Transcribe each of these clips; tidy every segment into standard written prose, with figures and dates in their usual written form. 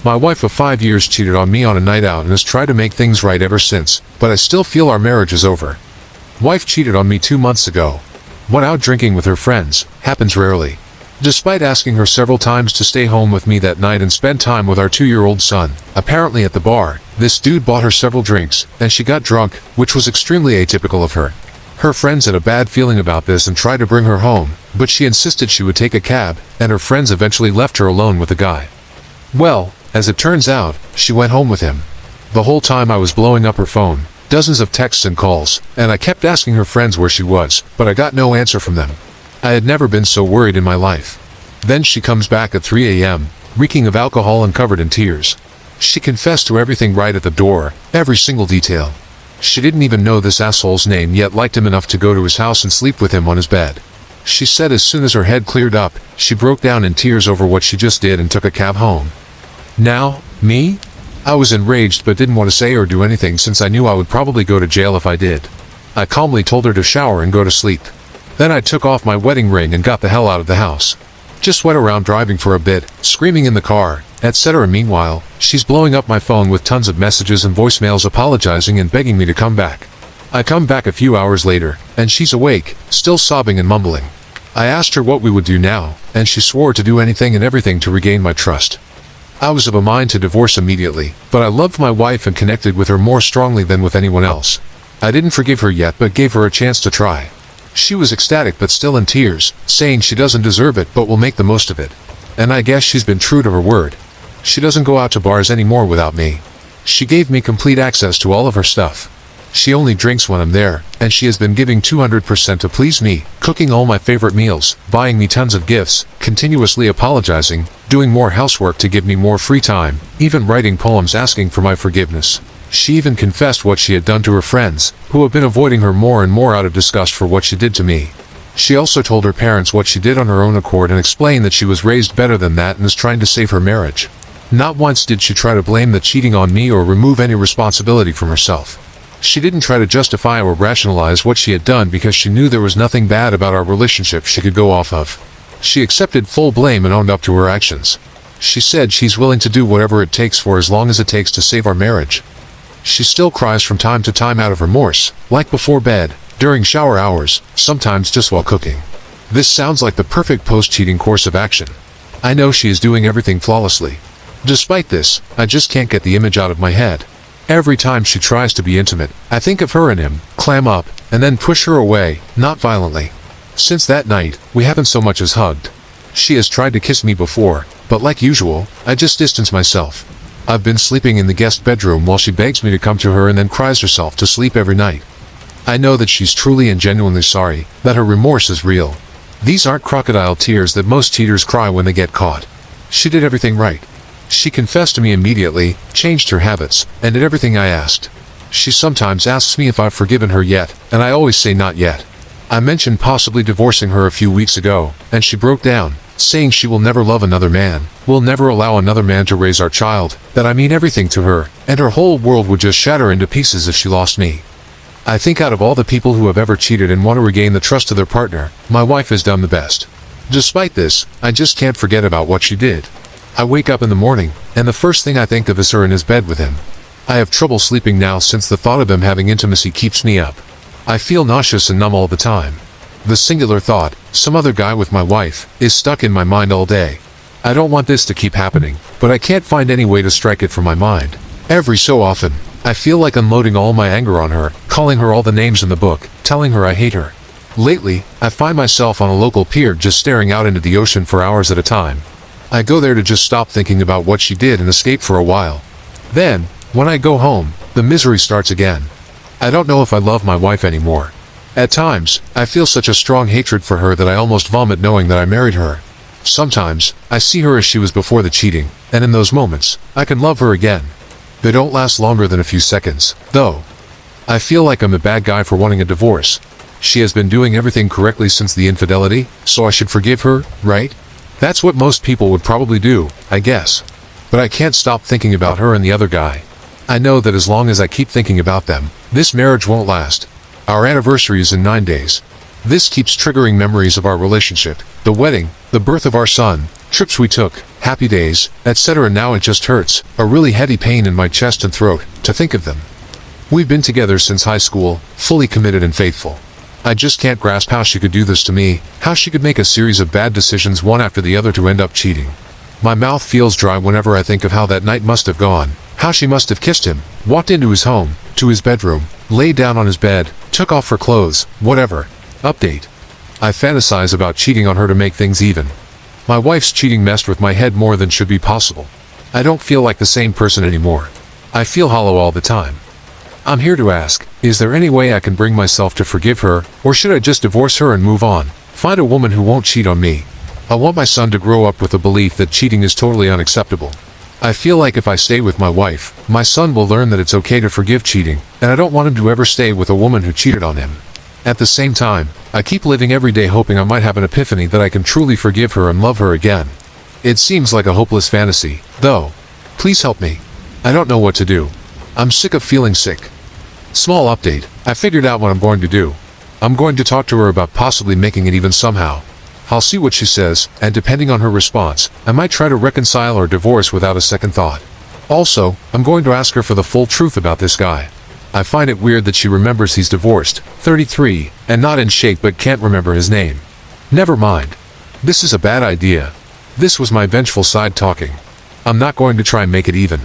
My wife of 5 years cheated on me on a night out and has tried to make things right ever since, but I still feel our marriage is over. Wife cheated on me 2 months ago. Went out drinking with her friends, happens rarely. Despite asking her several times to stay home with me that night and spend time with our 2-year-old son, apparently at the bar, this dude bought her several drinks, and she got drunk, which was extremely atypical of her. Her friends had a bad feeling about this and tried to bring her home, but she insisted she would take a cab, and her friends eventually left her alone with the guy. Well, as it turns out, she went home with him. The whole time I was blowing up her phone, dozens of texts and calls, and I kept asking her friends where she was, but I got no answer from them. I had never been so worried in my life. Then she comes back at 3 a.m., reeking of alcohol and covered in tears. She confessed to everything right at the door, every single detail. She didn't even know this asshole's name yet liked him enough to go to his house and sleep with him on his bed. She said as soon as her head cleared up, she broke down in tears over what she just did and took a cab home. Now, me? I was enraged but didn't want to say or do anything since I knew I would probably go to jail if I did. I calmly told her to shower and go to sleep. Then I took off my wedding ring and got the hell out of the house. Just went around driving for a bit, screaming in the car, etc. Meanwhile, she's blowing up my phone with tons of messages and voicemails apologizing and begging me to come back. I come back a few hours later, and she's awake, still sobbing and mumbling. I asked her what we would do now, and she swore to do anything and everything to regain my trust. I was of a mind to divorce immediately, but I loved my wife and connected with her more strongly than with anyone else. I didn't forgive her yet but gave her a chance to try. She was ecstatic but still in tears, saying she doesn't deserve it but will make the most of it. And I guess she's been true to her word. She doesn't go out to bars anymore without me. She gave me complete access to all of her stuff. She only drinks when I'm there, and she has been giving 200% to please me, cooking all my favorite meals, buying me tons of gifts, continuously apologizing, doing more housework to give me more free time, even writing poems asking for my forgiveness. She even confessed what she had done to her friends, who have been avoiding her more and more out of disgust for what she did to me. She also told her parents what she did on her own accord and explained that she was raised better than that and is trying to save her marriage. Not once did she try to blame the cheating on me or remove any responsibility from herself. She didn't try to justify or rationalize what she had done because she knew there was nothing bad about our relationship she could go off of. She accepted full blame and owned up to her actions. She said she's willing to do whatever it takes for as long as it takes to save our marriage. She still cries from time to time out of remorse, like before bed, during shower hours, sometimes just while cooking. This sounds like the perfect post-cheating course of action. I know she is doing everything flawlessly. Despite this, I just can't get the image out of my head. Every time she tries to be intimate, I think of her and him, clam up, and then push her away, not violently. Since that night, we haven't so much as hugged. She has tried to kiss me before, but like usual, I just distance myself. I've been sleeping in the guest bedroom while she begs me to come to her and then cries herself to sleep every night. I know that she's truly and genuinely sorry, that her remorse is real. These aren't crocodile tears that most cheaters cry when they get caught. She did everything right. She confessed to me immediately, changed her habits, and did everything I asked. She sometimes asks me if I've forgiven her yet, and I always say not yet. I mentioned possibly divorcing her a few weeks ago, and she broke down, saying she will never love another man, will never allow another man to raise our child, that I mean everything to her, and her whole world would just shatter into pieces if she lost me. I think out of all the people who have ever cheated and want to regain the trust of their partner, my wife has done the best. Despite this, I just can't forget about what she did. I wake up in the morning, and the first thing I think of is her in his bed with him. I have trouble sleeping now since the thought of him having intimacy keeps me up. I feel nauseous and numb all the time. The singular thought, some other guy with my wife, is stuck in my mind all day. I don't want this to keep happening, but I can't find any way to strike it from my mind. Every so often, I feel like unloading all my anger on her, calling her all the names in the book, telling her I hate her. Lately, I find myself on a local pier just staring out into the ocean for hours at a time. I go there to just stop thinking about what she did and escape for a while. Then, when I go home, the misery starts again. I don't know if I love my wife anymore. At times, I feel such a strong hatred for her that I almost vomit knowing that I married her. Sometimes, I see her as she was before the cheating, and in those moments, I can love her again. They don't last longer than a few seconds, though. I feel like I'm a bad guy for wanting a divorce. She has been doing everything correctly since the infidelity, so I should forgive her, right? That's what most people would probably do, I guess. But I can't stop thinking about her and the other guy. I know that as long as I keep thinking about them, this marriage won't last. Our anniversary is in 9 days. This keeps triggering memories of our relationship, the wedding, the birth of our son, trips we took, happy days, etc. Now it just hurts, a really heavy pain in my chest and throat, to think of them. We've been together since high school, fully committed and faithful. I just can't grasp how she could do this to me, how she could make a series of bad decisions one after the other to end up cheating. My mouth feels dry whenever I think of how that night must have gone, how she must have kissed him, walked into his home, to his bedroom, laid down on his bed, took off her clothes, whatever. Update. I fantasize about cheating on her to make things even. My wife's cheating messed with my head more than should be possible. I don't feel like the same person anymore. I feel hollow all the time. I'm here to ask, is there any way I can bring myself to forgive her, or should I just divorce her and move on, find a woman who won't cheat on me? I want my son to grow up with the belief that cheating is totally unacceptable. I feel like if I stay with my wife, my son will learn that it's okay to forgive cheating, and I don't want him to ever stay with a woman who cheated on him. At the same time, I keep living every day hoping I might have an epiphany that I can truly forgive her and love her again. It seems like a hopeless fantasy, though. Please help me. I don't know what to do. I'm sick of feeling sick. Small update, I figured out what I'm going to do. I'm going to talk to her about possibly making it even somehow. I'll see what she says, and depending on her response, I might try to reconcile or divorce without a second thought. Also, I'm going to ask her for the full truth about this guy. I find it weird that she remembers he's divorced, 33, and not in shape but can't remember his name. Never mind. This is a bad idea. This was my vengeful side talking. I'm not going to try and make it even.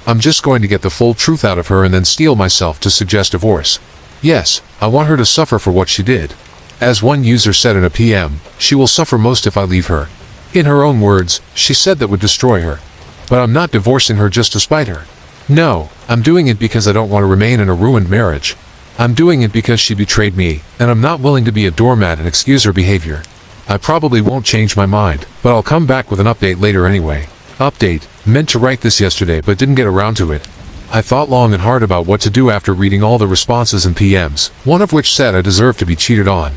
I'm just going to get the full truth out of her and then steel myself to suggest divorce. Yes, I want her to suffer for what she did. As one user said in a PM, she will suffer most if I leave her. In her own words, she said that would destroy her. But I'm not divorcing her just to spite her. No, I'm doing it because I don't want to remain in a ruined marriage. I'm doing it because she betrayed me, and I'm not willing to be a doormat and excuse her behavior. I probably won't change my mind, but I'll come back with an update later anyway. Update, meant to write this yesterday but didn't get around to it. I thought long and hard about what to do after reading all the responses and PMs, one of which said I deserved to be cheated on.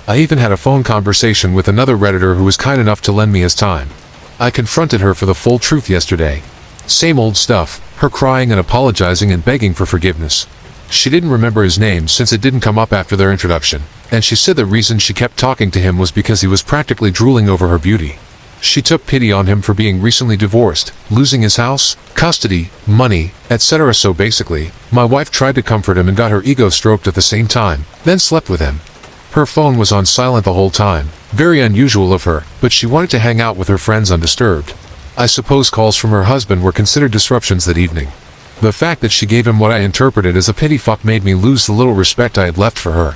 I even had a phone conversation with another Redditor who was kind enough to lend me his time. I confronted her for the full truth yesterday. Same old stuff, her crying and apologizing and begging for forgiveness. She didn't remember his name since it didn't come up after their introduction, and she said the reason she kept talking to him was because he was practically drooling over her beauty. She took pity on him for being recently divorced, losing his house, custody, money, etc. So basically, my wife tried to comfort him and got her ego stroked at the same time, then slept with him. Her phone was on silent the whole time, very unusual of her, but she wanted to hang out with her friends undisturbed. I suppose calls from her husband were considered disruptions that evening. The fact that she gave him what I interpreted as a pity fuck made me lose the little respect I had left for her.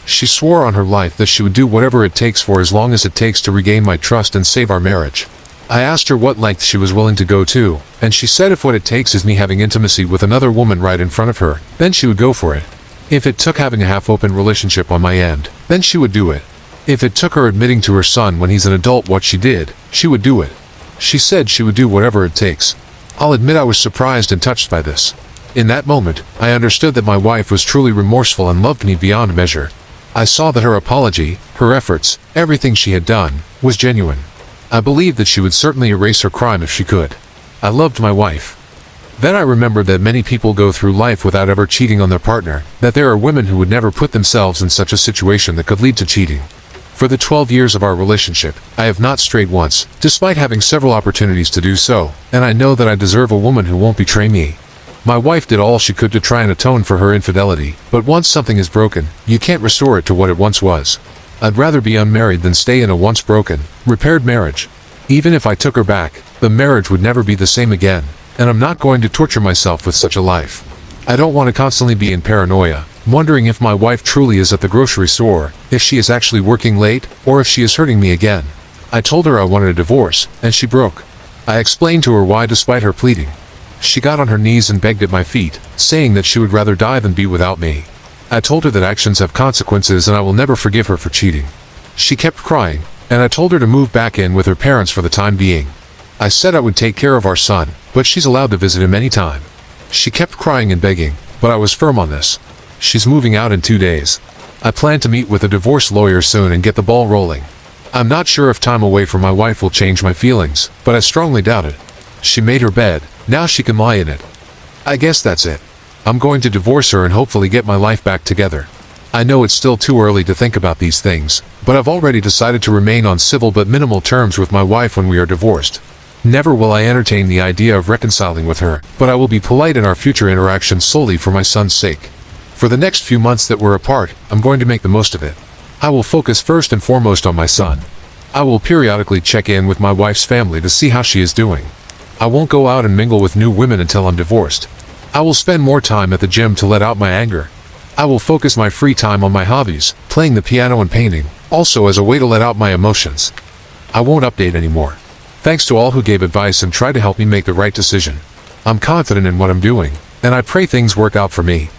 She swore on her life that she would do whatever it takes for as long as it takes to regain my trust and save our marriage. I asked her what length she was willing to go to, and she said if what it takes is me having intimacy with another woman right in front of her, then she would go for it. If it took having a half-open relationship on my end, then she would do it. If it took her admitting to her son when he's an adult what she did, she would do it. She said she would do whatever it takes. I'll admit I was surprised and touched by this. In that moment, I understood that my wife was truly remorseful and loved me beyond measure. I saw that her apology, her efforts, everything she had done, was genuine. I believed that she would certainly erase her crime if she could. I loved my wife. Then I remembered that many people go through life without ever cheating on their partner, that there are women who would never put themselves in such a situation that could lead to cheating. For the 12 years of our relationship, I have not strayed once, despite having several opportunities to do so, and I know that I deserve a woman who won't betray me. My wife did all she could to try and atone for her infidelity, but once something is broken, you can't restore it to what it once was. I'd rather be unmarried than stay in a once broken, repaired marriage. Even if I took her back, the marriage would never be the same again, and I'm not going to torture myself with such a life. I don't want to constantly be in paranoia, wondering if my wife truly is at the grocery store, if she is actually working late, or if she is hurting me again. I told her I wanted a divorce, and she broke. I explained to her why despite her pleading. She got on her knees and begged at my feet, saying that she would rather die than be without me. I told her that actions have consequences and I will never forgive her for cheating. She kept crying, and I told her to move back in with her parents for the time being. I said I would take care of our son, but she's allowed to visit him anytime. She kept crying and begging, but I was firm on this. She's moving out in 2 days. I plan to meet with a divorce lawyer soon and get the ball rolling. I'm not sure if time away from my wife will change my feelings, but I strongly doubt it. She made her bed, now she can lie in it. I guess that's it. I'm going to divorce her and hopefully get my life back together. I know it's still too early to think about these things, but I've already decided to remain on civil but minimal terms with my wife when we are divorced. Never will I entertain the idea of reconciling with her, but I will be polite in our future interactions solely for my son's sake. For the next few months that we're apart, I'm going to make the most of it. I will focus first and foremost on my son. I will periodically check in with my wife's family to see how she is doing. I won't go out and mingle with new women until I'm divorced. I will spend more time at the gym to let out my anger. I will focus my free time on my hobbies, playing the piano and painting, also as a way to let out my emotions. I won't update anymore. Thanks to all who gave advice and tried to help me make the right decision. I'm confident in what I'm doing, and I pray things work out for me.